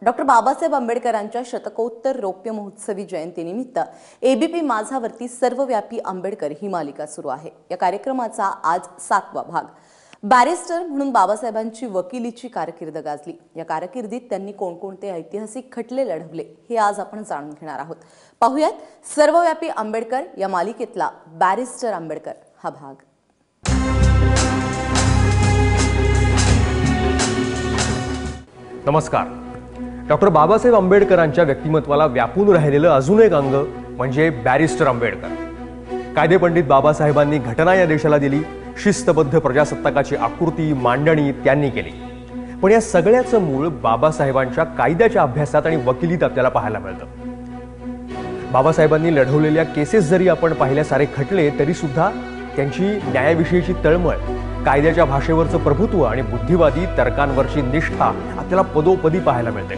Doctor Babasaheb आंबेडकरांच्या शतकोत्तर रौप्य महोत्सवी जयंतीनिमित्त एबीपी माझावरती सर्वव्यापी आंबेडकर ही मालिका सुरू आहे। या कार्यक्रमाचा आज 7वा भाग। बॅरिस्टर म्हणून बाबासाहेबांची वकिलीची कारकीर्द गाजली। या कारकिर्दीत त्यांनी कोणकोणते ऐतिहासिक खटले लढवले हे आज आपण जाणून घेणार आहोत। पाहूयात सर्वव्यापी आंबेडकर या मालिकेतला बॅरिस्टर आंबेडकर हा भाग। नमस्कार। डॉक्टर बाबासाहेब आंबेडकरांच्या व्यक्तिमत्वाला व्यापून राहिलेलं अजून एक अंग म्हणजे बॅरिस्टर आंबेडकर। कायदेपंडित बाबासाहेबांनी घटना या देशाला दिली, शिस्तबद्ध प्रजासत्ताकाची आकृती मांडणी त्यांनी केली। पण या सगळ्याचं मूळ बाबासाहेबांच्या कायद्याच्या अभ्यासात आणि वकिलीत आपल्याला पाहायला मिळतं। बाबासाहेबांनी लढवलेल्या केसेस जरी आपण पाहिल्या सारे खटले तरी सुद्धा त्यांची न्यायाविषयीची तळमळ, कायद्याच्या भाषेवरचं प्रभुत्व आणि बुद्धिवादी तर्कांवरची निष्ठा आपल्याला पदोपदी पाहायला मिळते।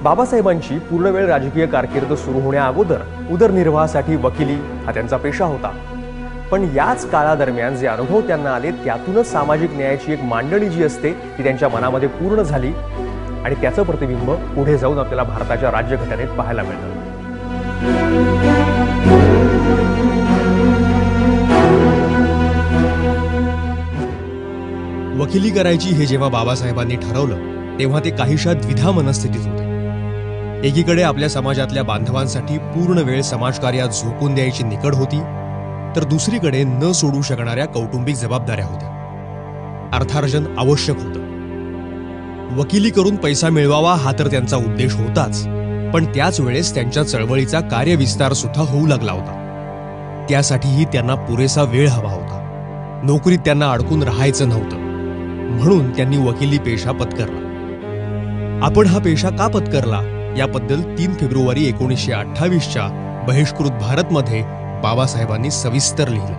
बाबासाहेबांची पूर्णवेळ राजकीय कारकीर्द सुरू होण्याअगोदर उदरनिर्वाहासाठी वकिली हा त्यांचा पेशा होता। पण याच काळादरम्यान जे अनुभव त्यांना आले त्यातूनच सामाजिक न्यायाची एक मांडणी जी असते ती त्यांच्या मनामध्ये पूर्ण झाली आणि त्याचं प्रतिबिंब पुढे जाऊन आपल्याला भारताच्या राज्यघटनेत पाहायला मिळतं। वकिली करायची हे जेव्हा बाबासाहेबांनी ठरवलं तेव्हा ते काहीशा द्विधा मनस्थितीत होते। एकीकडे आपल्या समाजातल्या बांधवांसाठी पूर्ण वेळ समाजकार्यात झोकून द्यायची निकड होती, तर दुसरीकडे न सोडू शकणाऱ्या कौटुंबिक जबाबदाऱ्या होत्या। अर्थार्जन आवश्यक होतं। वकिली करून पैसा मिळवावा हा तर त्यांचा उद्देश होताच, पण त्याच वेळेस त्यांच्या चळवळीचा कार्यविस्तार सुद्धा होऊ लागला होता। त्यासाठीही त्यांना पुरेसा वेळ हवा होता। नोकरीत त्यांना अडकून राहायचं नव्हतं, म्हणून त्यांनी वकिली पेशा पत्करला। आपण हा पेशा का पत्करला याबद्दल 3 फेब्रुवारी 1928च्या बहिष्कृत भारतमध्ये बाबासाहेबांनी सविस्तर लिहिलं।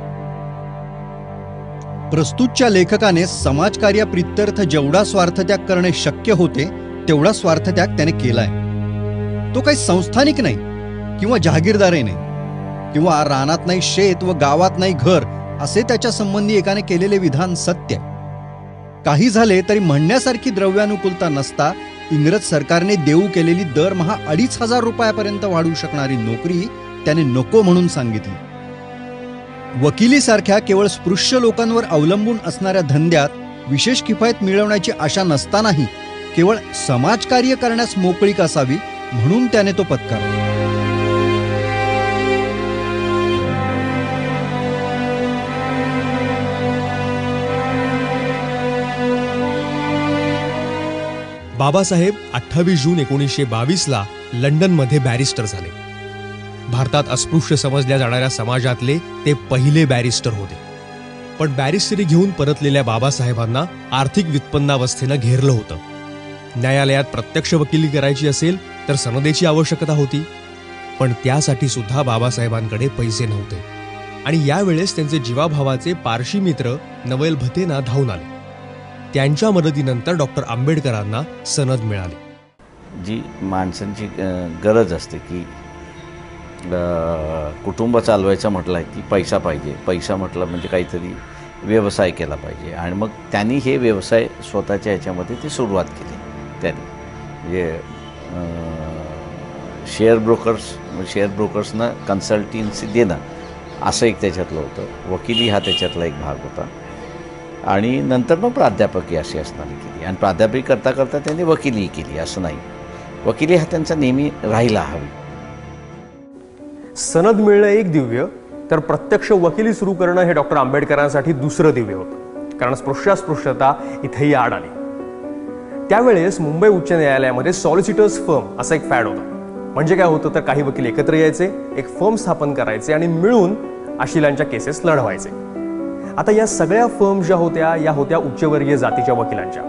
प्रस्तुतच्या लेखकाने समाजकार्याप्रित्यर्थ जेवढा स्वार्थत्याग करणे शक्य होते तेवढा स्वार्थत्याग त्याने केलाय। तो काही संस्थानिक नाही किंवा जहागीरदारी नाही किंवा रानात नाही शेत व गावात नाही घर असे त्याच्या संबंधी एकाने केलेले विधान सत्य। काही झाले तरी म्हणण्यासारखी द्रव्यानुकूलता नसता इंग्रज सरकारने देऊ केलेली दरमहा 2,500 रुपयापर्यंत वाढू शकणारी नोकरी त्याने नको म्हणून सांगितली। वकिलीसारख्या केवळ स्पृश्य लोकांवर अवलंबून असणाऱ्या धंद्यात विशेष किफायत मिळवण्याची आशा नसतानाही केवळ समाजकार्य करण्यास मोकळीक असावी म्हणून त्याने तो पत्करला। बाबासाहेब 28 जून 1922ला लंडनमध्ये बॅरिस्टर झाले। भारतात अस्पृश्य समजल्या जाणाऱ्या समाजातले ते पहिले बॅरिस्टर होते। पण बॅरिस्टरी घेऊन परतलेल्या बाबासाहेबांना आर्थिक व्युत्पन्नावस्थेनं घेरलं होतं। न्यायालयात प्रत्यक्ष वकिली करायची असेल तर सनदेची आवश्यकता होती, पण त्यासाठी सुद्धा बाबासाहेबांकडे पैसे नव्हते आणि यावेळेस त्यांचे जीवाभावाचे पारशी मित्र नवल भतेना धावून आले। त्यांच्या मदतीनंतर डॉक्टर आंबेडकरांना सनद मिळाली। जी माणसांची गरज असते की कुटुंब चालवायचं म्हटलं की पैसा पाहिजे, पैसा म्हटलं म्हणजे काहीतरी व्यवसाय केला पाहिजे आणि मग त्यांनी हे व्यवसाय स्वतःच्या ह्याच्यामध्ये ती सुरुवात केली। त्यांनी म्हणजे शेअर ब्रोकर्सनं कन्सल्टन्सी देणं असं एक त्याच्यातलं होतं। वकिली हा त्याच्यातला एक भाग होता आणि नंतर मग प्राध्यापकी अशी असणारी केली आणि प्राध्यापकी करता करता त्यांनी वकिली केली असं नाही। वकिली हा त्यांचा नेहमी राहिला हवी। सनद मिळणं एक दिव्य, तर प्रत्यक्ष वकिली सुरू करणं हे डॉक्टर आंबेडकरांसाठी दुसरं दिव्य होतं, कारण स्पृश्यता इथेही आड आली। त्यावेळेस मुंबई उच्च न्यायालयामध्ये सॉलिसिटर्स फर्म असा एक फॅड होता। म्हणजे काय होतं तर काही वकील एकत्र यायचे, एक फर्म स्थापन करायचे आणि मिळून अशिलांच्या केसेस लढवायचे। आता या सगळ्या फर्म ज्या होत्या या होत्या उच्चवर्गीय जातीच्या वकिलांच्या,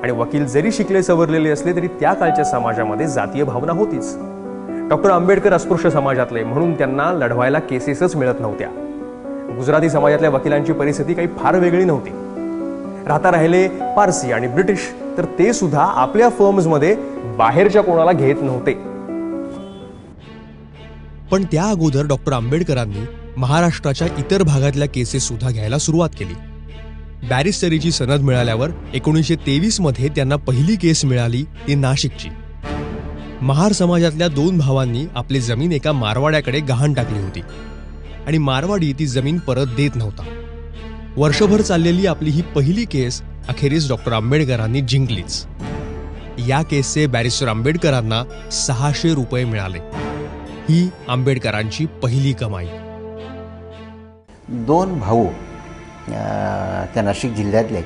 आणि वकील जरी शिकले सवरलेले असले तरी त्या काळच्या समाजामध्ये जातीय भावना होतीच। डॉक्टर आंबेडकर अस्पृश्य समाजातले म्हणून त्यांना लढवायला केसेसच मिळत नव्हत्या। गुजराती समाजातल्या वकिलांची परिस्थिती काही फार वेगळी नव्हती। राहता राहिले पारसी आणि ब्रिटिश, तर ते सुद्धा आपल्या फर्म्समध्ये बाहेरच्या कोणाला घेत नव्हते। पण त्या अगोदर डॉक्टर आंबेडकरांनी महाराष्ट्राच्या इतर भागातल्या केसेस सुद्धा घ्यायला सुरुवात केली। बॅरिस्टरीची सनद मिळाल्यावर 1923 मध्ये त्यांना पहिली केस मिळाली ती नाशिकची. महार समाजातल्या 2 भावांनी आपली जमीन एका मारवाड्याकडे गहाण टाकली होती आणि मारवाडी ती जमीन परत देत नव्हता. वर्षभर चाललेली आपली ही पहिली केस अखेरीस डॉक्टर आंबेडकरांनी जिंकलीच. या केसचे बॅरिस्टर आंबेडकरांना 600 रुपये मिळाले. ही आंबेडकरांची पहिली कमाई. 2 भाऊ त्या नाशिक जिल्ह्यातले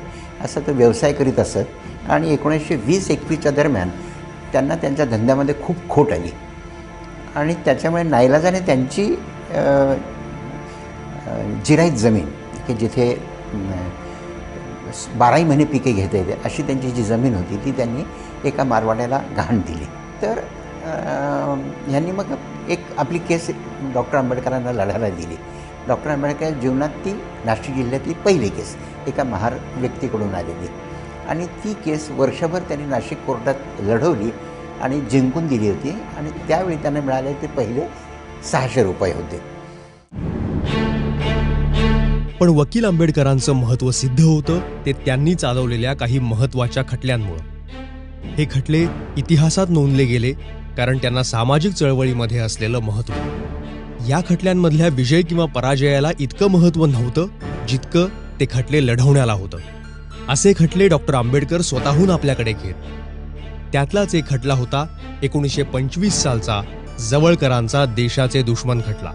असं तो व्यवसाय करीत असत आणि 1920-21च्या दरम्यान त्यांना त्यांच्या धंद्यामध्ये खूप खोट आली आणि त्याच्यामुळे नाईलाजाने त्यांची जिराईत जमीन की जिथे 12ही महिने पिके घेता येते अशी त्यांची जी जमीन होती ती त्यांनी एका मारवाड्याला गहाण दिली. तर ह्यांनी मग एक आपली केस डॉक्टर आंबेडकरांना लढायला दिली. डॉक्टर आंबेडकर जीवनात ती नाशिक जिल्ह्यातली पहिली केस एका महार व्यक्तीकडून आलेली आणि ती केस वर्षभर त्यांनी नाशिक कोर्टात लढवली आणि जिंकून दिली होती आणि त्यावेळी त्यांना मिळाले ते पहिले 600 रुपये होते. पण वकील आंबेडकरांचं महत्त्व सिद्ध होतं ते त्यांनी चालवलेल्या काही महत्त्वाच्या खटल्यांमुळे. हे खटले इतिहासात नोंदले गेले कारण त्यांना सामाजिक चळवळीमध्ये असलेलं महत्त्व. या खटल्यांमधल्या विजय किंवा पराजयाला इतकं महत्त्व नव्हतं जितकं ते खटले लढवण्याला होतं. असे खटले डॉक्टर आंबेडकर स्वतःहून आपल्याकडे घेत. त्यातलाच एक खटला होता 1925 सालचा जवळकरांचा देशाचे दुश्मन खटला.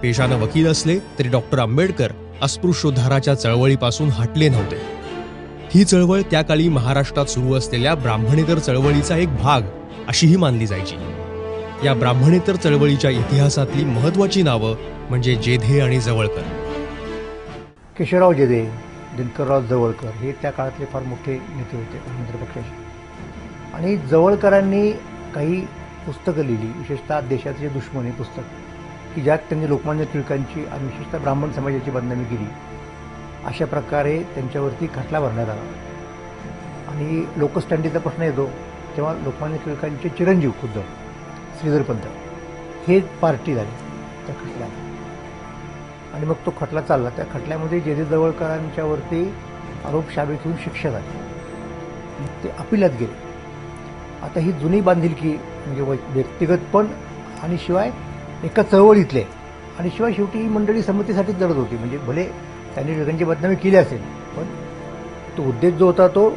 पेशानं वकील असले तरी डॉक्टर आंबेडकर अस्पृश्योद्धाराच्या चळवळीपासून हटले नव्हते. ही चळवळ त्या काळी महाराष्ट्रात सुरू असलेल्या ब्राह्मणेतर चळवळीचा एक भाग अशीही मानली जायची. या ब्राह्मणेतर चळवळीच्या इतिहासातली महत्त्वाची नावं म्हणजे जेधे आणि जवळकर. केशवराव जेधे, दिनकरराव जवळकर हे त्या काळातले फार मोठे नेते होते ब्राह्मणेतर पक्षाचे. आणि जवळकरांनी काही पुस्तकं लिहिली, विशेषतः देशाचे दुश्मन हे पुस्तक, की ज्यात त्यांनी लोकमान्य टिळकांची आणि विशेषतः ब्राह्मण समाजाची बदनामी केली. अशा प्रकारे त्यांच्यावरती खटला भरण्यात आला. आणि लोकस्टँडीचा प्रश्न येतो तेव्हा लोकमान्य टिळकांचे चिरंजीव खुद्द श्रीधरपंत हे पार्टी झाली त्या खटल्याला आणि मग तो खटला चालला. त्या खटल्यामध्ये जेधे जवळकरांच्यावरती आरोप शाबित होऊन शिक्षा झाली. मग ते अपिलात गेले. आता ही जुनी बांधिलकी म्हणजे व्यक्तिगत पण आणि शिवाय एका चळवळीतले आणि शिवाय शेवटी ही मंडळी समतेसाठीच लढत होती. म्हणजे भले त्यांनी टिळकांची बदनामी केली असेल पण तो उद्देश जो होता तो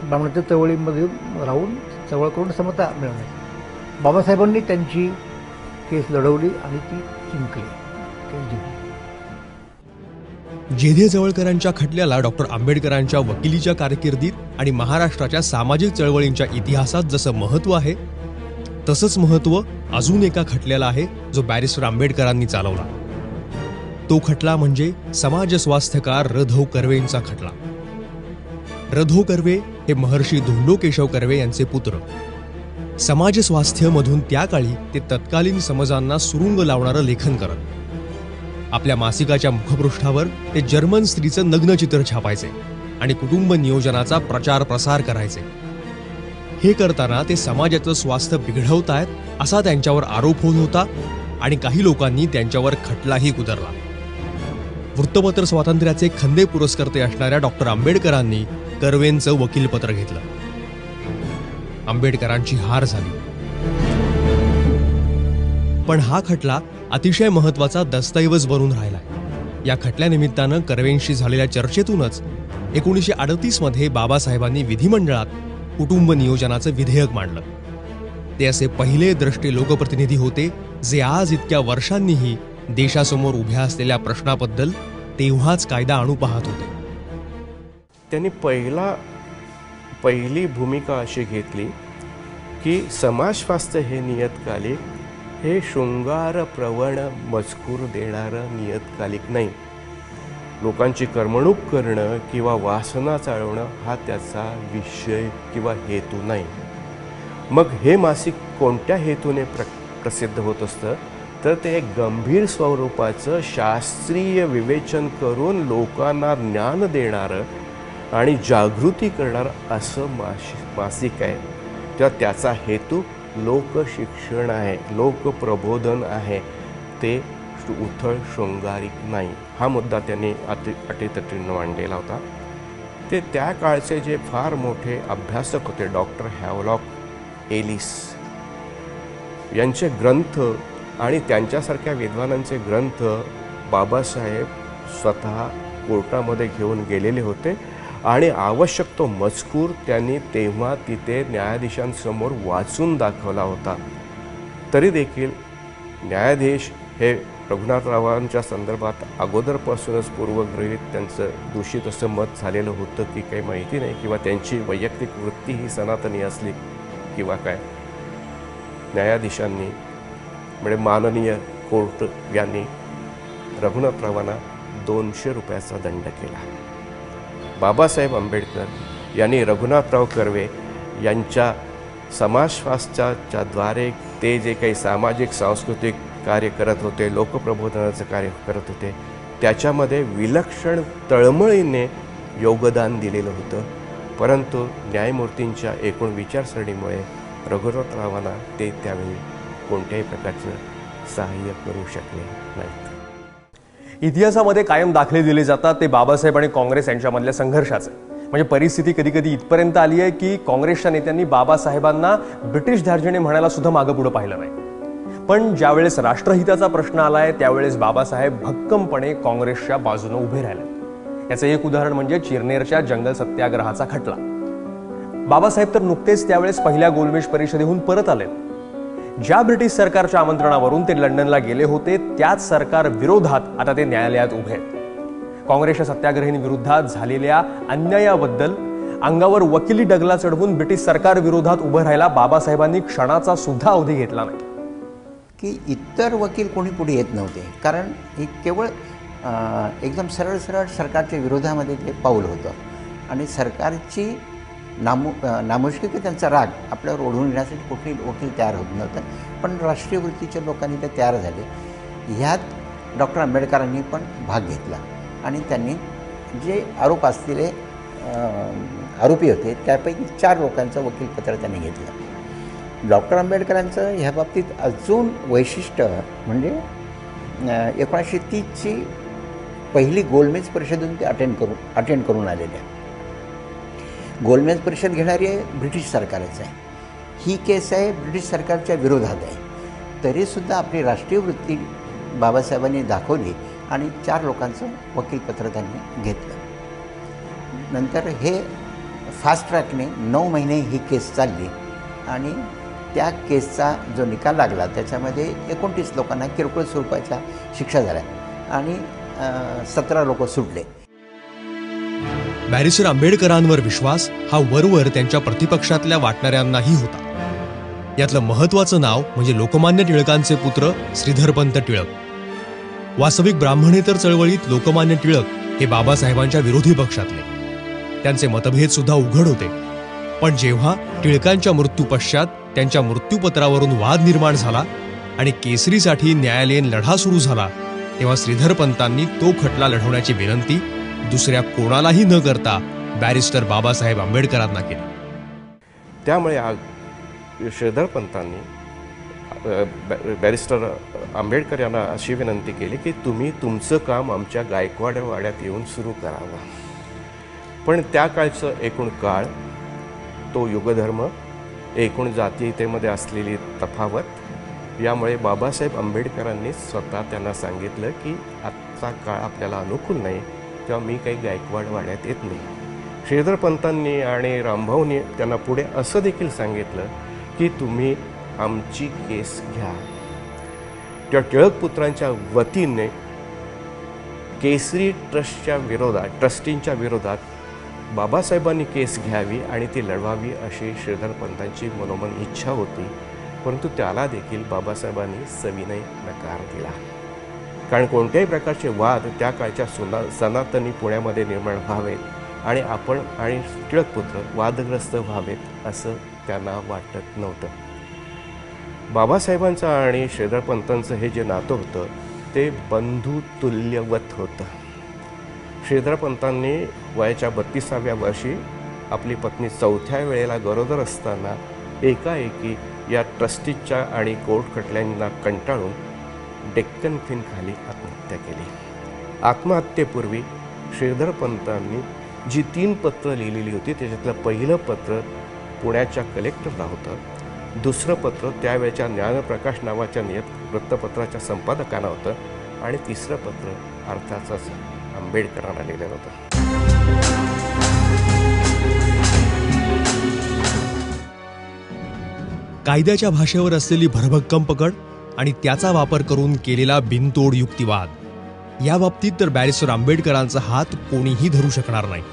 ब्राह्मणेतर चळवळीमध्ये राहून चळवळ करून समता मिळवण्याचा. बाबासाहेबांनी त्यांची केस लढवली आणि ती जिंकली, केस जिंकली. जेधे जवळकरांच्या खटल्याला डॉक्टर आंबेडकरांच्या वकिलीच्या कारकिर्दीत आणि महाराष्ट्राच्या सामाजिक चळवळींच्या इतिहासात जसं महत्त्व आहे तसंच महत्त्व अजून एका खटल्याला आहे जो बॅरिस्टर आंबेडकरांनी चालवला. तो खटला म्हणजे समाज स्वास्थ्यकार रधो कर्वेंचा खटला. रधो कर्वे हे महर्षी धोंडो केशव कर्वे यांचे पुत्र. समाज स्वास्थ्यमधून त्या काळी ते तत्कालीन समजांना सुरुंग लावणारं लेखन करत. आपल्या मासिकाच्या मुखपृष्ठावर ते जर्मन स्त्रीचं नग्नचित्र छापायचे आणि कुटुंब नियोजनाचा प्रचार प्रसार करायचे. हे करताना ते समाजाचं स्वास्थ्य बिघडवतायत असा त्यांच्यावर आरोप होत होता आणि काही लोकांनी त्यांच्यावर खटलाही कुदरला. वृत्तपत्र स्वातंत्र्याचे खंदे पुरस्कर्ते असणाऱ्या डॉक्टर आंबेडकरांनी कर्वेंचं वकीलपत्र घेतलं. आंबेडकरांची हार झाली. पण हा खटला अतिशय महत्वाचा दस्तऐवज बनून राहिलाय. या खटल्यानिमित्तानं कर्वेंशी झालेल्या चर्चेतूनच 1938 मध्ये बाबासाहेबांनी विधिमंडळात कुटुंब नियोजनाचं विधेयक मांडलं. ते असे पहिले द्रष्टे लोकप्रतिनिधी होते जे आज इतक्या वर्षांनीही देशासमोर उभ्या असलेल्या प्रश्नाबद्दल तेव्हाच कायदा आणू पाहत होते. त्यांनी पहिली भूमिका अशी घेतली की समाजशास्त्र हे नियतकालिक हे शृंगार प्रवण मजकूर देणारं नियतकालिक नाही. लोकांची करमणूक करणं किंवा वासना चाळवणं हा त्याचा विषय किंवा हेतू नाही. मग हे मासिक कोणत्या हेतूने प्रसिद्ध होत असतं तर ते एक गंभीर स्वरूपाचं शास्त्रीय विवेचन करून लोकांना ज्ञान देणारं आणि जागृती करणारं असं मासिक आहे. तेव्हा त्याचा हेतू लोकशिक्षण आहे, लोकप्रबोधन आहे. ते परंतु उथळ शृंगारिक नाही, हा मुद्दा त्यांनी अटीतटीनं मांडलेला होता. ते त्या काळचे जे फार मोठे अभ्यासक होते डॉक्टर हॅवलॉक एलिस यांचे ग्रंथ आणि त्यांच्यासारख्या विद्वानांचे ग्रंथ बाबासाहेब स्वतः कोर्टामध्ये घेऊन गेलेले होते आणि आवश्यक तो मजकूर त्यांनी तेव्हा तिथे न्यायाधीशांसमोर वाचून दाखवला होता. तरी देखील न्यायाधीश हे रघुनाथरावांच्या संदर्भात अगोदरपासूनच पूर्वगृहीत त्यांचं दूषित असं मत झालेलं होतं की काही माहिती नाही, किंवा त्यांची वैयक्तिक वृत्ती ही सनातनी असली किंवा काय. न्यायाधीशांनी म्हणजे माननीय कोर्ट यांनी रघुनाथरावांना 200 रुपयाचा दंड केला. बाबासाहेब आंबेडकर यांनी रघुनाथराव कर्वे यांच्या समाजशास्त्राच्या द्वारे ते जे काही सामाजिक सांस्कृतिक कार्य करत होते, लोकप्रबोधनाचं कार्य करत होते, त्याच्यामध्ये विलक्षण तळमळीने योगदान दिलेलं होतं. परंतु न्यायमूर्तींच्या एकूण विचारसरणीमुळे रघुनाथरावांना ते त्यावेळी कोणत्याही प्रकारचं सहाय्य करू शकले नाहीत. इतिहासामध्ये कायम दाखले दिले जातात ते बाबासाहेब आणि काँग्रेस यांच्यामधल्या संघर्षाचे. म्हणजे परिस्थिती कधी कधी इथपर्यंत आली आहे की काँग्रेसच्या नेत्यांनी बाबासाहेबांना ब्रिटिश धार्जिणे म्हणायला सुद्धा मागं पुढं पाहिलं नाही. पण ज्यावेळेस राष्ट्रहिताचा प्रश्न आलाय त्यावेळेस बाबासाहेब भक्कमपणे काँग्रेसच्या बाजूने उभे राहिले. याचं एक उदाहरण म्हणजे चिरनेरच्या जंगल सत्याग्रहाचा खटला. बाबासाहेब तर नुकतेच त्यावेळेस पहिल्या गोलमेज परिषदेहून परत आले. ज्या ब्रिटिश सरकारच्या आमंत्रणावरून ते लंडनला गेले होते त्याच सरकार विरोधात आता ते न्यायालयात उभे आहेत. काँग्रेसच्या सत्याग्रहींविरोधात झालेल्या अन्यायाबद्दल अंगावर वकिली डगला चढवून ब्रिटिश सरकार विरोधात उभं राहायला बाबासाहेबांनी क्षणाचा सुद्धा अवधी घेतला नाही. की इतर वकील कोणी पुढे येत नव्हते, कारण हे केवळ एकदम सरळ सरळ सरकारच्या विरोधामध्ये ते पाऊल होतं आणि सरकारची नामुष्की त्यांचा राग आपल्यावर ओढून येण्यासाठी कुठेही वकील तयार होत नव्हतं. पण राष्ट्रीय वृत्तीच्या लोकांनी ते तयार झाले. ह्यात डॉक्टर आंबेडकरांनी पण भाग घेतला आणि त्यांनी जे आरोप असलेले आरोपी होते त्यापैकी 4 लोकांचं वकीलपत्र त्यांनी घेतलं. डॉक्टर आंबेडकरांचं ह्या बाबतीत अजून वैशिष्ट्य म्हणजे 1930ची पहिली गोलमेज परिषदेतून ते अटेंड करून आलेले आहे. गोलमेज परिषद घेणारी ब्रिटिश सरकारच आहे. ही केस आहे ब्रिटिश सरकारच्या विरोधात आहे. तरीसुद्धा आपली राष्ट्रीय वृत्ती बाबासाहेबांनी दाखवली आणि 4 लोकांचं वकीलपत्र त्यांनी घेतलं. नंतर हे फास्ट ट्रॅकने 9 महिने ही केस चालली आणि त्या केसचा जो निकाल लागला त्याच्यामध्ये 29 लोकांना किरकोळ स्वरूपाच्या शिक्षा झाल्या आणि 17 लोक सुटले. बॅरिस्टर आंबेडकरांवर विश्वास हा वरवर त्यांच्या प्रतिपक्षातल्या वाटणाऱ्यांनाही होता. यातलं महत्वाचं नाव म्हणजे लोकमान्य टिळकांचे पुत्र श्रीधरपंत टिळक. वास्तविक ब्राह्मणेतर चळवळीत लोकमान्य टिळक हे बाबासाहेबांच्या विरोधी पक्षातले. त्यांचे मतभेद सुद्धा उघड होते. पण जेव्हा टिळकांच्या मृत्यू पश्चात त्यांच्या मृत्यूपत्रावरून वाद निर्माण झाला आणि केसरीसाठी न्यायालयीन लढा सुरू झाला तेव्हा श्रीधरपंतांनी तो खटला लढवण्याची विनंती दुसऱ्या कोणालाही न करता बॅरिस्टर बाबासाहेब आंबेडकरांना केली. त्यामुळे श्रीधरपंतांनी बॅरिस्टर आंबेडकर यांना अशी विनंती केली की तुम्ही तुमचं काम आमच्या गायकवाड वाड्यात येऊन सुरू करावं. पण त्या काळचं एकूण काळ, तो युगधर्म, एकूण जातीयतेमध्ये असलेली तफावत, यामुळे बाबासाहेब आंबेडकरांनी स्वतः त्यांना सांगितलं की आजचा काळ आपल्याला अनुकूल नाही, तेव्हा मी काही गायकवाड वाड्यात येत नाही. श्रीधरपंतांनी आणि रामभाऊंनी त्यांना पुढे असं देखील सांगितलं की तुम्ही आमची केस घ्या. त्या टिळकपुत्रांच्या वतीने केसरी ट्रस्टींच्या विरोधात बाबासाहेबांनी केस घ्यावी आणि ती लढवावी अशी श्रीधरपंतांची मनोमन इच्छा होती. परंतु त्याला देखील बाबासाहेबांनी सविनय नकार दिला. कारण कोणत्याही प्रकारचे वाद त्या काळच्या सनातनी पुण्यामध्ये निर्माण व्हावेत आणि आपण आणि टिळकपुत्र वादग्रस्त व्हावेत असं त्यांना वाटत नव्हतं. बाबासाहेबांचं आणि श्रीधरपंतांचं हे जे नातं होतं ते बंधुतुल्यवत होतं. श्रीधरपंतांनी वयाच्या 32व्या वर्षी आपली पत्नी 4थ्या वेळेला गरोदर असताना एकाएकी या ट्रस्टीच्या आणि कोर्ट खटल्यांना कंटाळून डेक्कन क्वीन खाली आत्महत्या केली. आत्महत्येपूर्वी श्रीधर पंतांनी जी 3 पत्र लिहिलेली होती त्याच्यातलं पहिलं पत्र पुण्याच्या कलेक्टरला होतं, दुसरं पत्र त्यावेळच्या ज्ञानप्रकाश नावाच्या वृत्तपत्राच्या संपादकांना होतं आणि तिसरं पत्र अर्थातच आंबेडकरांना लिहिलेलं होतं. कायद्याच्या भाषेवर असलेली भरभक्कम पकड आणि त्याचा वापर करून केलेला बिनतोड युक्तिवाद, या बाबतीत तर बॅरिस्टर आंबेडकरांचा हात कोणीही धरू शकणार नाही.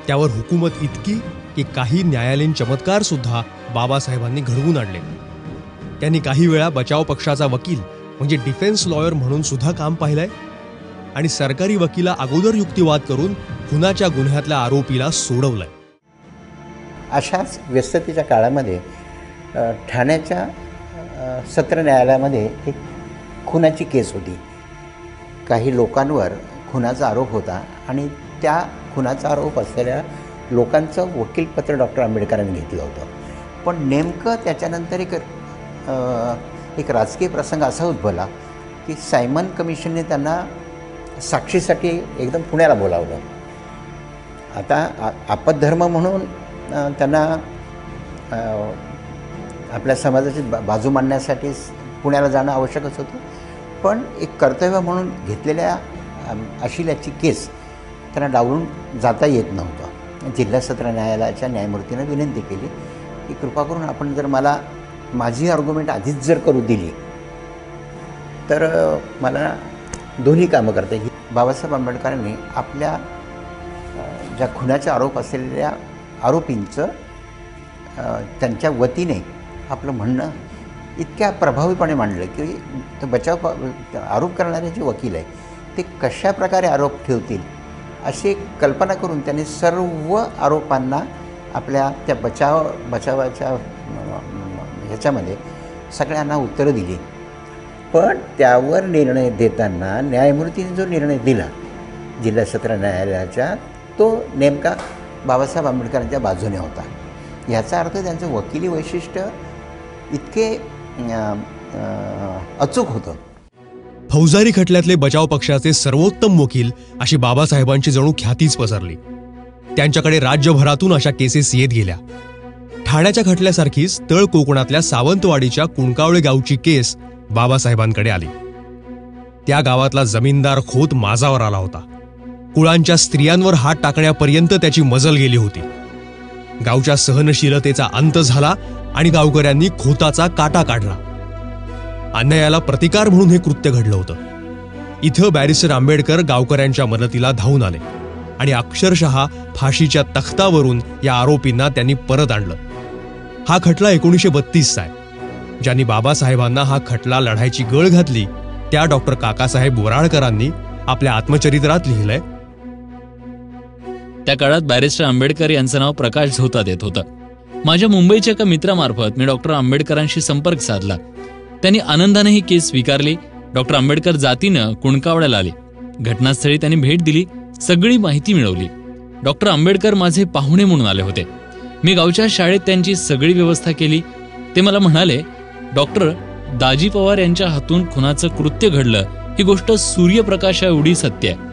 त्यावर हुकूमत इतकी की काही न्यायालयीन चमत्कार सुद्धा बाबासाहेबांनी घडवून आणले. त्यांनी काही वेळा बचाव पक्षाचा वकील म्हणजे डिफेन्स लॉयर म्हणून सुद्धा काम पाहिलंय आणि सरकारी वकिला अगोदर युक्तिवाद करून खुनाच्या गुन्ह्यातल्या आरोपीला सोडवलंय. अशाच व्यस्ततेच्या काळामध्ये ठाण्याच्या सत्र न्यायालयामध्ये एक खुनाची केस होती. काही लोकांवर खुनाचा आरोप होता आणि त्या खुनाचा आरोप असलेल्या लोकांचं वकीलपत्र डॉक्टर आंबेडकरांनी घेतलं होतं. पण नेमकं त्याच्यानंतर एक राजकीय प्रसंग असा उद्भवला की सायमन कमिशनने त्यांना साक्षीसाठी एकदम पुण्याला बोलावलं. आता आपद्धर्म म्हणून त्यांना आपल्या समाजाची बाजू मांडण्यासाठी पुण्याला जाणं आवश्यकच होतं, पण एक कर्तव्य म्हणून घेतलेल्या अशिलाची केस त्यांना डावलून जाता येत नव्हतं. जिल्हा सत्र न्यायालयाच्या न्यायमूर्तीनं विनंती केली की कृपा करून आपण जर मला माझी आर्ग्युमेंट आधीच जर करू दिली तर मला दोन्ही कामं करता येईल. बाबासाहेब आंबेडकरांनी आपल्या ज्या खुनाचा आरोप असलेल्या आरोपींचं त्यांच्या वतीने आपलं म्हणणं इतक्या प्रभावीपणे मांडलं की तो बचाव आरोप करणारे जे वकील आहे ते कशा प्रकारे आरोप ठेवतील अशी एक कल्पना करून त्यांनी सर्व आरोपांना आपल्या त्या बचावाच्या ह्याच्यामध्ये सगळ्यांना उत्तरं दिली. पण त्यावर निर्णय देताना न्यायमूर्तीने जो निर्णय दिला जिल्हा सत्र न्यायालयाच्या तो नेमका बाबासाहेब आंबेडकरांच्या बाजूने होता. ह्याचा अर्थ त्यांचं वकिली वैशिष्ट्य इतके अचूक होतं. फौजदारी खटल्यातले बचाव पक्षाचे सर्वोत्तम वकील अशी बाबासाहेबांची जणू ख्यातीच पसरली. त्यांच्याकडे राज्यभरातून अशा केसेस येत गेल्या. ठाण्याच्या खटल्यासारखीच तळ कोकणातल्या सावंतवाडीच्या कुणकावळे गावची केस बाबासाहेबांकडे आली. त्या गावातला जमीनदार खोत माझावर आला होता. कुळांच्या स्त्रियांवर हात टाकण्यापर्यंत त्याची मजल गेली होती. गावच्या सहनशीलतेचा अंत झाला आणि गावकऱ्यांनी खोताचा काटा काढला. अन्यायाला प्रतिकार म्हणून हे कृत्य घडलं होतं. इथं बॅरिस्टर आंबेडकर गावकऱ्यांच्या मदतीला धावून आले आणि अक्षरशः फाशीच्या तख्तावरून या आरोपींना त्यांनी परत आणलं. हा खटला 1932चा आहे. ज्यांनी बाबासाहेबांना हा खटला लढायची गळ घातली त्या डॉक्टर काकासाहेब बोराळकरांनी आपल्या आत्मचरित्रात लिहिलंय, त्या काळात बॅरिस्टर आंबेडकर यांचं नाव प्रकाश झोतात येत होतं. माझ्या मुंबईच्या एका मित्रामार्फत मी डॉक्टर आंबेडकरांशी संपर्क साधला. त्यांनी आनंदाने ही केस स्वीकारली. डॉक्टर आंबेडकर जातीनं कुणकावळ्याला आले. घटनास्थळी त्यांनी भेट दिली, सगळी माहिती मिळवली. डॉक्टर आंबेडकर माझे पाहुणे म्हणून आले होते. मी गावच्या शाळेत त्यांची सगळी व्यवस्था केली. ते मला म्हणाले, डॉक्टर, दाजी पवार यांच्या हातून खुनाचं कृत्य घडलं ही गोष्ट सूर्यप्रकाशा एवढी सत्य आहे.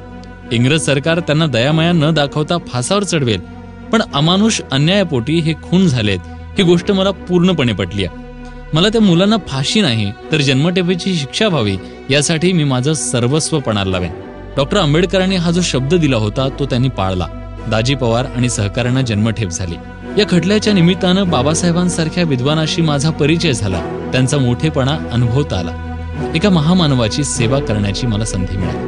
इंग्रज सरकार त्यांना दयामाया न दाखवता फासावर चढवेल, पण अमानुष अन्यायापोटी हे खून झालेत ही गोष्ट मला पूर्णपणे पटली आहे. मला त्या मुलांना फाशी नाही तर जन्मठेपेची शिक्षा व्हावी यासाठी मी माझं सर्वस्व पणाला लावेन. डॉक्टर आंबेडकरांनी हा जो शब्द दिला होता तो त्यांनी पाळला. दाजी पवार आणि सहकाऱ्यांना जन्मठेप झाली. या खटल्याच्या निमित्तानं बाबासाहेबांसारख्या विद्वानाशी माझा परिचय झाला. त्यांचा मोठेपणा अनुभवता आला. एका महामानवाची सेवा करण्याची मला संधी मिळाली.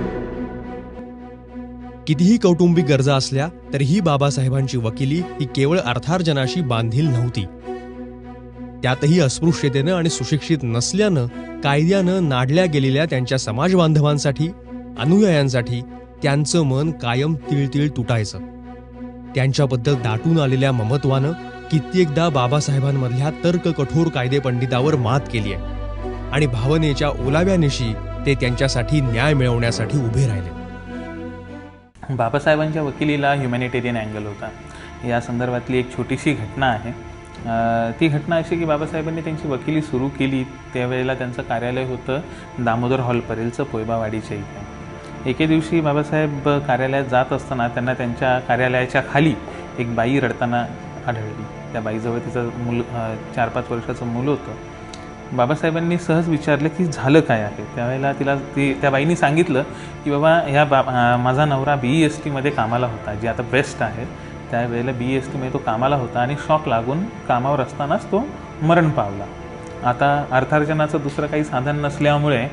कितीही कौटुंबिक गरजा असल्या तरीही बाबासाहेबांची वकिली ही केवळ अर्थार्जनाशी बांधील नव्हती. त्यातही अस्पृश्यतेनं आणि सुशिक्षित नसल्यानं कायद्यानं नाडल्या गेलेल्या त्यांच्या समाज बांधवांसाठी, अनुयायांसाठी त्यांचं मन कायम तिळतिळ तुटायचं. त्यांच्याबद्दल दाटून आलेल्या ममत्वानं कित्येकदा बाबासाहेबांमधल्या तर्क कठोर कायदेपंडितावर मात केली आहे आणि भावनेच्या ओलाव्यानिशी ते त्यांच्यासाठी न्याय मिळवण्यासाठी उभे राहिले. बाबासाहेबांच्या वकिलीला ह्युमॅनिटेरियन अँगल होता. या संदर्भातली एक छोटीशी घटना आहे. ती घटना अशी की बाबासाहेबांनी त्यांची वकिली सुरू केली त्यावेळेला त्यांचं कार्यालय होतं दामोदर हॉल परेलचं पोयबावाडीच्या इथे. एके दिवशी बाबासाहेब कार्यालयात जात असताना त्यांना त्यांच्या कार्यालयाच्या खाली एक बाई रडताना आढळली. त्या बाईजवळ तिचं मूल 4-5 वर्षाचं मुलं होतं. बाबासाहेबांनी सहज विचारलं की झालं काय आहे. त्यावेळेला त्या बाईंनी सांगितलं की बाबा माझा नवरा BESTमध्ये कामाला होता, जी आता बेस्ट आहे. त्यावेळेला BESTमध्ये तो कामाला होता आणि शॉक लागून कामावर असतानाच तो मरण पावला. आता अर्थार्जनाचं दुसरं काही साधन नसल्यामुळे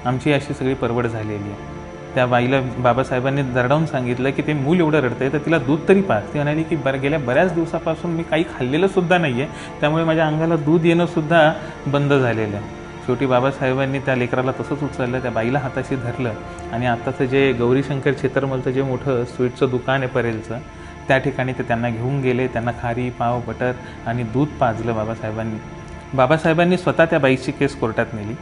आमची अशी सगळी परवड झालेली आहे. त्या बाईला बाबासाहेबांनी दरडावून सांगितलं की ते मूल एवढं रडतंय तर तिला दूध तरी पाज. ती म्हणाली की गेल्या बऱ्याच दिवसापासून मी काही खाल्लेलं सुद्धा नाही आहे, त्यामुळे माझ्या अंगाला दूध येणंसुद्धा बंद झालेलं आहे. शेवटी बाबासाहेबांनी त्या लेकराला तसंच उचललं, त्या बाईला हाताशी धरलं आणि आत्ताचं जे गौरीशंकर छेतरमलचं जे मोठं स्वीटचं दुकान आहे परेलचं, त्या ठिकाणी ते त्यांना घेऊन गेले. त्यांना खारी, पाव, बटर आणि दूध पाजलं बाबासाहेबांनी. बाबासाहेबांनी स्वतः त्या बाईची केस कोर्टात नेली.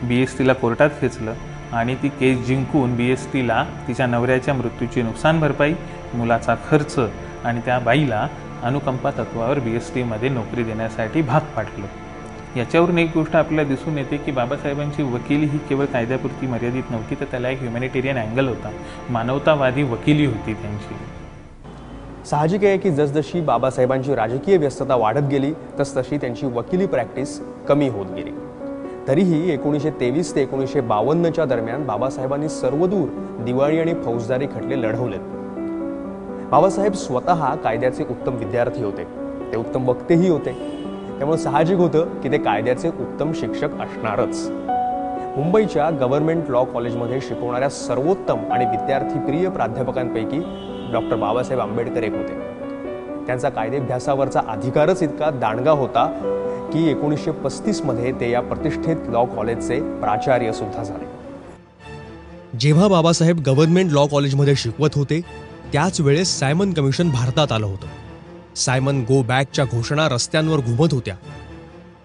BESTला कोर्टात खेचलं आणि ती केस जिंकून BESTला तिच्या नवऱ्याच्या मृत्यूची नुकसान भरपाई, मुलाचा खर्च आणि त्या बाईला अनुकंपा तत्वावर BESTमध्ये नोकरी देण्यासाठी भाग पाडलं. याच्यावरून एक गोष्ट आपल्याला दिसून येते की बाबासाहेबांची वकिली ही केवळ कायद्यापुरती मर्यादित नव्हती, तर त्याला एक ह्युमॅनिटेरियन अँगल होता. मानवतावादी वकिली होती त्यांची. साहजिक आहे की जसजशी बाबासाहेबांची राजकीय व्यस्तता वाढत गेली तसतशी त्यांची वकिली प्रॅक्टिस कमी होत गेली. तरीही 1923 ते 1952च्या दरम्यान बाबासाहेबांनी सर्वदूर दिवाळी आणि फौजदारी खटले लढवलेत. बाबासाहेब स्वतः कायद्याचे उत्तम विद्यार्थी होते, ते उत्तम वक्तेही होते. त्यामुळे साहजिक होतं की ते कायद्याचे उत्तम शिक्षक असणारच. मुंबईच्या गव्हर्नमेंट लॉ कॉलेजमध्ये शिकवणाऱ्या सर्वोत्तम आणि विद्यार्थीप्रिय प्राध्यापकांपैकी डॉक्टर बाबासाहेब आंबेडकर एक होते. त्यांचा कायदेभ्यासावरचा अधिकारच इतका दांडगा होता की 1935मध्ये ते या प्रतिष्ठित लॉ कॉलेजचे प्राचार्य सुद्धा झाले. जेव्हा बाबासाहेब गव्हर्नमेंट लॉ कॉलेजमध्ये शिकवत होते त्याच वेळेस सायमन कमिशन भारतात आलं होतं. सायमन गो बॅकच्या घोषणा रस्त्यांवर घुमत होत्या.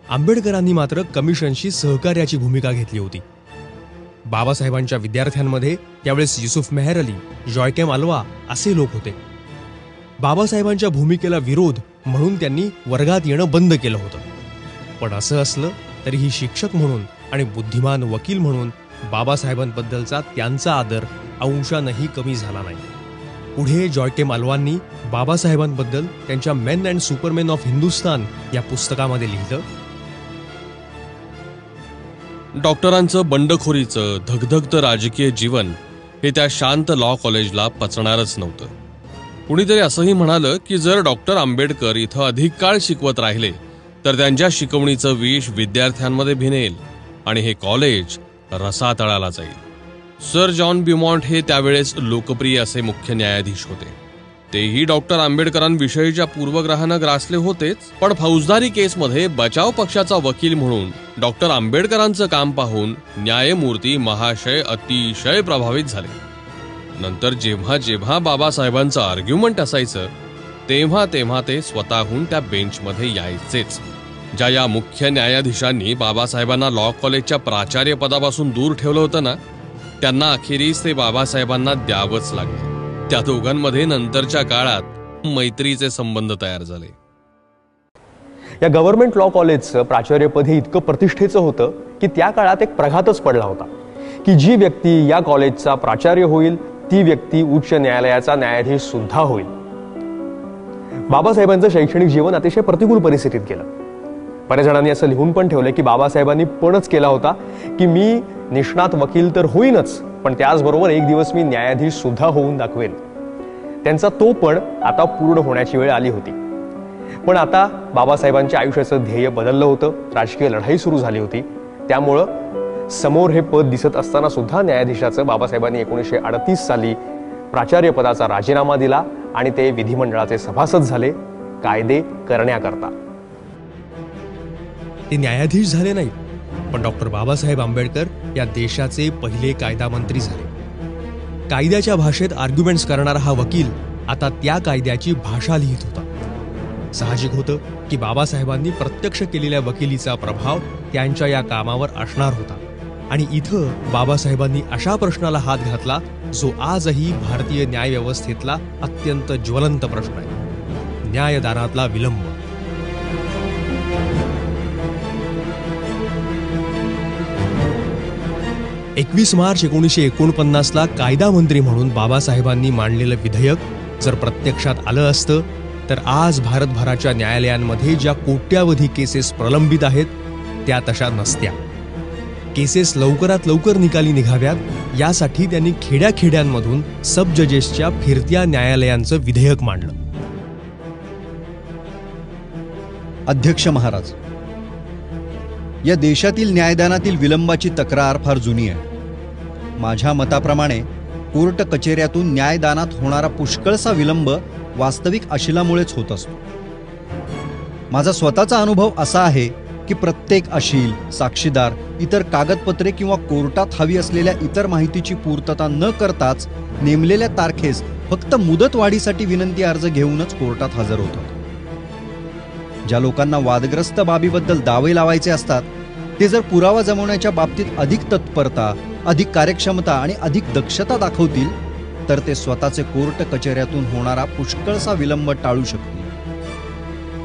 आंबेडकरांनी मात्र कमिशनशी सहकार्याची भूमिका घेतली होती. बाबासाहेबांच्या विद्यार्थ्यांमध्ये त्यावेळेस युसुफ मेहर अली, जॉयकेम अल्वा असे लोक होते. बाबासाहेबांच्या भूमिकेला विरोध म्हणून त्यांनी वर्गात येणं बंद केलं होतं. पण असं असलं तरीही शिक्षक म्हणून आणि बुद्धिमान वकील म्हणून बाबासाहेबांबद्दलचा त्यांचा आदर अंशानही कमी झाला नाही. पुढे जॉयकेम अल्वांनी बाबासाहेबांबद्दल त्यांच्या मेन अँड सुपरमेन ऑफ हिंदुस्तान या पुस्तकामध्ये लिहिलं, डॉक्टरांचं बंडखोरीचं धगधगतं राजकीय जीवन हे त्या शांत लॉ कॉलेजला पचणारच नव्हतं. कुणीतरी असंही म्हणालं की जर डॉक्टर आंबेडकर इथं अधिक काळ शिकवत राहिले तर त्यांच्या शिकवणीचं विष विद्यार्थ्यांमध्ये भिनेल आणि हे कॉलेज रसातळाला जाईल. सर जॉन ब्युमॉन्ट हे त्यावेळेस लोकप्रिय असे मुख्य न्यायाधीश होते. तेही डॉक्टर आंबेडकरांविषयीच्या पूर्वग्रहानं ग्रासले होतेच, पण फौजदारी केसमध्ये बचाव पक्षाचा वकील म्हणून डॉक्टर आंबेडकरांचं काम पाहून न्यायमूर्ती महाशय अतिशय प्रभावित झाले. नंतर जेव्हा जेव्हा बाबासाहेबांचं आर्ग्युमेंट असायचं तेव्हा तेव्हा ते स्वतःहून त्या बेंचमध्ये यायचेच. ज्या या मुख्य न्यायाधीशांनी बाबासाहेबांना लॉ कॉलेजच्या प्राचार्य पदापासून दूर ठेवलं होतं ना, त्यांना अखेरीस ते बाबासाहेबांना द्यावंच लागले. त्या दोघांमध्ये नंतरच्या काळात मैत्रीचे संबंध तयार झाले. या गव्हर्नमेंट लॉ कॉलेजचं प्राचार्यपद हे इतकं प्रतिष्ठेचं होतं की त्या काळात एक प्रघातच पडला होता की जी व्यक्ती या कॉलेजचा प्राचार्य होईल ती व्यक्ती उच्च न्यायालयाचा न्यायाधीश सुद्धा होईल. बाबासाहेबांचं शैक्षणिक जीवन अतिशय प्रतिकूल परिस्थितीत गेलं. बऱ्याच जणांनी असं लिहून पण ठेवलं की बाबासाहेबांनी पणच केला होता की मी निष्णात वकील तर होईनच, पण त्याचबरोबर एक दिवस मी न्यायाधीश सुद्धा होऊन दाखवेन. त्यांचा तो पण आता पूर्ण होण्याची वेळ आली होती. पण आता बाबासाहेबांच्या आयुष्याचं ध्येय बदललं होतं, राजकीय लढाई सुरू झाली होती. त्यामुळं समोर हे पद दिसत असताना सुद्धा न्यायाधीशाचं बाबासाहेबांनी 1938 साली प्राचार्यपदाचा राजीनामा दिला आणि ते विधिमंडळाचे सभासद झाले, कायदे करण्याकरता. ते न्यायाधीश झाले नाहीत, पण डॉक्टर बाबासाहेब आंबेडकर या देशाचे पहिले कायदा मंत्री झाले. कायद्याच्या भाषेत आर्ग्युमेंट्स करणारा हा वकील आता त्या कायद्याची भाषा लिहित होता. साहजिक होतं की बाबासाहेबांनी प्रत्यक्ष केलेल्या वकिलीचा प्रभाव त्यांच्या या कामावर असणार होता. आणि इथं बाबासाहेबांनी अशा प्रश्नाला हात घातला जो आजही भारतीय न्यायव्यवस्थेतला अत्यंत ज्वलंत प्रश्न आहे, न्यायदानातला विलंब. 21 मार्च 1949ला कायदा मंत्री म्हणून बाबासाहेबांनी मांडलेलं विधेयक जर प्रत्यक्षात आलं असतं तर आज भारतभराच्या न्यायालयांमध्ये ज्या कोट्यावधी केसेस प्रलंबित आहेत त्या तशा नसत्या. केसेस लवकरात लवकर निकाली निघाव्यात यासाठी त्यांनी खेड्याखेड्यांमधून सब जजेसच्या फिरत्या न्यायालयांचं विधेयक मांडलं. अध्यक्ष महाराज, या देशातील न्यायदानातील विलंबाची तक्रार फार जुनी आहे. माझ्या मताप्रमाणे कोर्ट कचेऱ्यातून न्यायदानात होणारा पुष्कळसा विलंब वास्तविक अशिलामुळेच होत असतो. माझा स्वतःचा अनुभव असा आहे की प्रत्येक अशील, साक्षीदार, इतर कागदपत्रे किंवा कोर्टात हवी असलेल्या इतर माहितीची पूर्तता न करताच नेमलेल्या तारखेस फक्त मुदतवाढीसाठी विनंती अर्ज घेऊनच कोर्टात हजर होतात. ज्या लोकांना वादग्रस्त बाबीबद्दल दावे लावायचे असतात ते जर पुरावा जमवण्याच्या बाबतीत अधिक तत्परता, अधिक कार्यक्षमता आणि अधिक दक्षता दाखवतील तर ते स्वतःचे कोर्ट कचेऱ्यातून होणारा पुष्कळसा विलंब टाळू शकतील.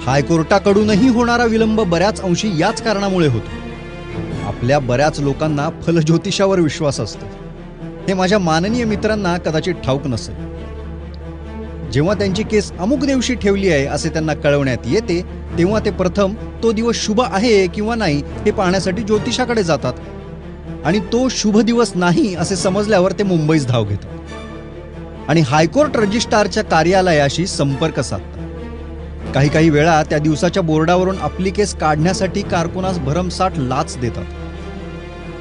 हायकोर्टाकडूनही होणारा विलंब बऱ्याच अंशी याच कारणामुळे होतो. आपल्या बऱ्याच लोकांना फलज्योतिषावर विश्वास असतो. हे माझ्या माननीय मित्रांना कदाचित ठाऊक नसेल. जेव्हा त्यांची केस अमुक दिवशी ठेवली आहे असे त्यांना कळवण्यात येते तेव्हा ते प्रथम तो दिवस शुभ आहे किंवा नाही हे पाहण्यासाठी ज्योतिषाकडे जातात आणि तो शुभ दिवस नाही असे समजल्यावर ते मुंबईस धाव घेतात आणि हायकोर्ट रजिस्ट्रारच्या कार्यालयाशी संपर्क साधतात. काही वेळा त्या दिवसाच्या बोर्डावरून आपली केस काढण्यासाठी कारकुनास भरमसाठ लाच देतात.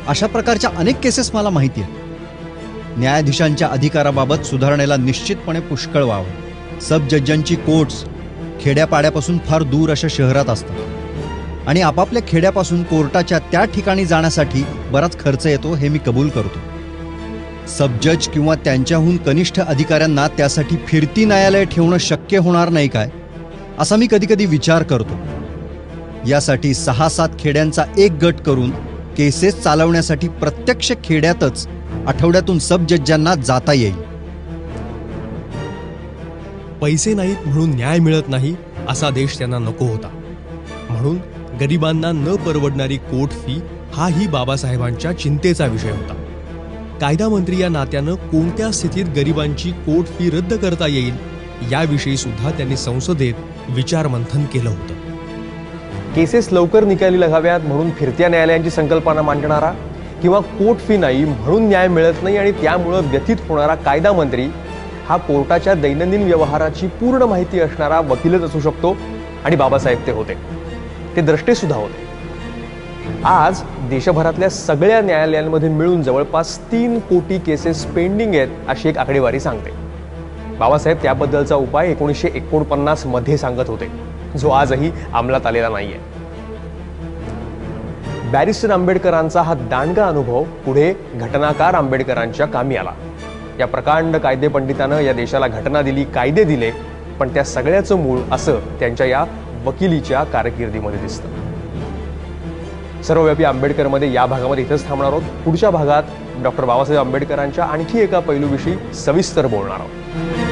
अशा प्रकारच्या अनेक केसेस मला माहिती आहेत. न्यायाधीशांच्या अधिकाराबाबत सुधारणेला निश्चितपणे पुष्कळ वाव. सब जजांची कोर्ट्स खेड्यापाड्यापासून फार दूर अशा शहरात असतात आणि आपापल्या खेड्यापासून कोर्टाच्या त्या ठिकाणी जाण्यासाठी बराच खर्च येतो हे मी कबूल करतो. सब जज किंवा त्यांच्याहून कनिष्ठ अधिकाऱ्यांना त्यासाठी फिरती न्यायालय ठेवणं शक्य होणार नाही काय असा मी कधी विचार करतो. यासाठी 6-7 खेड्यांचा एक गट करून केसेस चालवण्यासाठी प्रत्यक्ष खेड्यातच आठवड्यातून सब जजांना जाता येईल. पैसे नाहीत म्हणून न्याय मिळत नाही असा देश त्यांना नको होता. म्हणून गरिबांना न परवडणारी कोर्ट फी हाही बाबासाहेबांच्या चिंतेचा विषय होता. कायदा मंत्री या नात्यानं कोणत्या स्थितीत गरिबांची कोर्ट फी रद्द करता येईल याविषयी सुद्धा त्यांनी संसदेत विचारमंथन केलं होतं. केसेस लवकर निकाली लागाव्यात म्हणून फिरत्या न्यायालयांची संकल्पना मांडणारा किंवा कोर्ट फी नाही म्हणून न्याय मिळत नाही आणि त्यामुळं व्यथित होणारा कायदा मंत्री हा कोर्टाच्या दैनंदिन व्यवहाराची पूर्ण माहिती असणारा वकीलच असू शकतो आणि बाबासाहेब ते होते. ते द्रष्टे सुद्धा होते. आज देशभरातल्या सगळ्या न्यायालयांमध्ये मिळून जवळपास 3 कोटी केसेस पेंडिंग आहेत अशी एक आकडेवारी सांगते. बाबासाहेब त्याबद्दलचा उपाय 1949 मध्ये सांगत होते जो आजही अंमलात आलेला नाहीये. बॅरिस्टर आंबेडकरांचा हा दांडगा अनुभव पुढे घटनाकार आंबेडकरांच्या कामी आला. या प्रकांड कायदेपंडितानं या देशाला घटना दिली, कायदे दिले, पण त्या सगळ्याचं मूळ असं त्यांच्या या वकिलीच्या कारकिर्दीमध्ये दिसतं. सर्वव्यापी आंबेडकरमध्ये या भागामध्ये इथंच थांबणार आहोत. पुढच्या भागात डॉक्टर बाबासाहेब आंबेडकरांच्या आणखी एका पैलूविषयी सविस्तर बोलणार आहोत.